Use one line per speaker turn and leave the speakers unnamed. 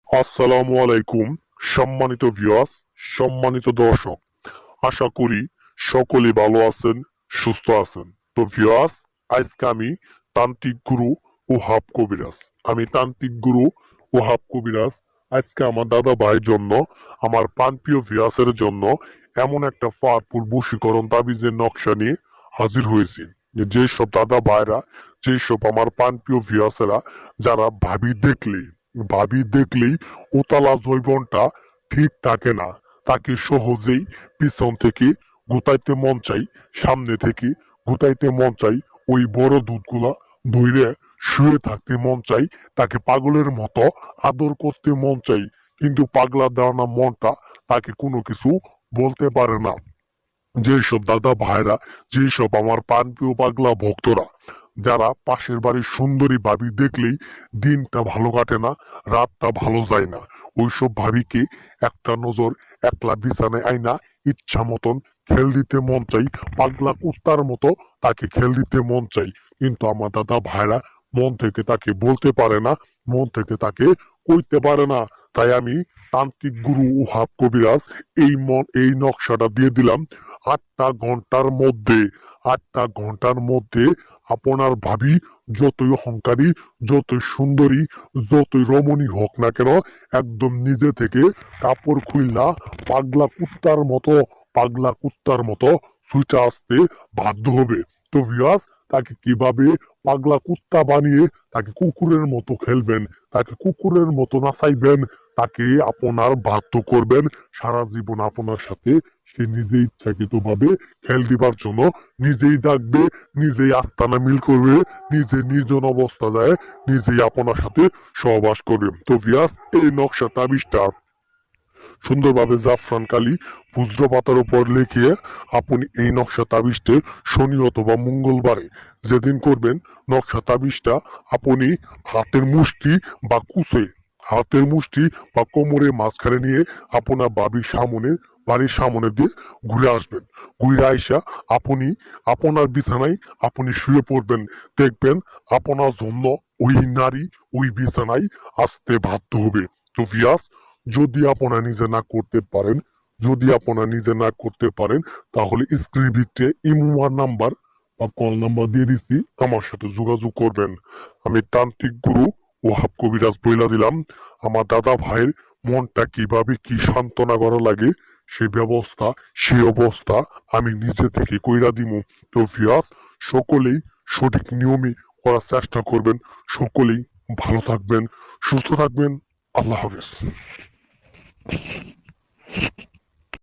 আসসালামু আলাইকুম। সম্মানিত ভিউয়ার্স, সম্মানিত দর্শক, আশা করি সকলে ভালো আছেন, সুস্থ আছেন। তো ভিউয়ার্স, আজকে আমি তান্ত্রিক গুরু ওহাব কবিরাজ। আজকে আমার দাদা ভাইয়ের জন্য, আমার প্রাণপ্রিয় ভিউয়ার্সের জন্য এমন একটা পাওয়ারফুল বশীকরণ তাবিজের নকশা নিয়ে হাজির হয়েছি। যেসব দাদা ভাইরা, যেসব আমার প্রাণপ্রিয় ভিউয়ার্সেরা, যারা ভাবি দেখলেই উতলা জৈবনটা ঠিক থাকে না, তাকে সহজেই পিছন থেকে গুতাইতে মন চাই, সামনে থেকে গুতাইতে মন চাই, ওই বড় দুধগুলা ধইরে শুয়ে থাকতে মন চাই, তাকে পাগলের মতো আদর করতে মন চাই, কিন্তু পাগলা দেওয়ানা মনটা তাকে কোনো কিছু বলতে পারে না। যেসব দাদা ভাইরা, যেসব আমার প্রাণপ্রিয় পাগলা ভক্তরা, যারা পাশের বাড়ির সুন্দরী ভাবি দেখলেই দিনটা ভালো কাটে না, রাতটা ভালো যায় না, ওইসব ভাবিকে একটা নজর একলা বিছানায় আইনা ইচ্ছা মতন খেল দিতে মন চাই, পাগলা কুত্তার মতো তাকে খেল দিতে মন চাই, কিন্তু আমার দাদা ভাইরা মন থেকে তাকে বলতে পারে না, মন থেকে তাকে কইতে পারে না। তাই আমি তান্ত্রিক গুরু ওহাব কবিরাজ এই নকশাটা দিয়ে দিলাম। 8টা ঘন্টার মধ্যে 8টা ঘন্টার মধ্যে আপনার ভাবি যতই অহংকারী, যতই সুন্দরী, যতই রমণী হোক না কেন, একদম নিজে থেকে কাপড় খুইলা পাগলা কুত্তার মতো পাগলা কুত্তার মতো ছুটে আসতে বাধ্য হবে। তো ভিউয়ার্স, তাকে কিভাবে পাগলা কুত্তা বানিয়ে তাকে কুকুরের মতো খেলবেন, তাকে কুকুরের মতো নাচাইবেন, তাকে আপনার বাধ্য করবেন সারা জীবন আপনার সাথে সে নিজেই ইচ্ছাকৃত ভাবে খেল দিবার জন্য নিজেই ডাকবে, নিজেই আস্তানা মিল করবে, নিজে নির্জন অবস্থা যায়, নিজেই আপনার সাথে সহবাস করবে। তো ভিউয়ার্স, এই নকশা তাবিজটা সুন্দরভাবে জাফরান কালি ভুজ্র পাতার উপর লিখিয়ে আপনি এই নকশা তাবিজটি শনি অথবা মঙ্গলবারে যেদিন করবেন, নকশা তাবিজটা আপনি হাতের মুষ্টি বা কুচে, হাতের মুষ্টি বা কোমরের মাঝখানে নিয়ে আপনার বাড়ির সামনে দিয়ে ঘুরে আসবেন। ঘুরে আইসা আপনি আপনার বিছানায় আপনি শুয়ে পড়বেন। দেখবেন আপনার জন্য ওই নারী ওই বিছানায় আসতে বাধ্য হবে। তো ভিয়াস, যদি আপনারা নিজে না করতে পারেন, তাহলে স্ক্রিনের ভিতরে ইমো নাম্বার বা কল নাম্বার দিয়ে দিচ্ছি, আমার সাথে যোগাযোগ করবেন। আমি তান্ত্রিক গুরু ওহাব কবিরাজ বইলা দিলাম। আমার দাদা ভাইয়ের মনটা কিভাবে কি সান্ত্বনা করা লাগে সেই অবস্থা আমি নিজে থেকে কইরা দিমু। তো ভিউয়ার্স, সকলেই সঠিক নিয়মে করার চেষ্টা করবেন। সকলেই ভালো থাকবেন, সুস্থ থাকবেন। আল্লাহ হাফেজ।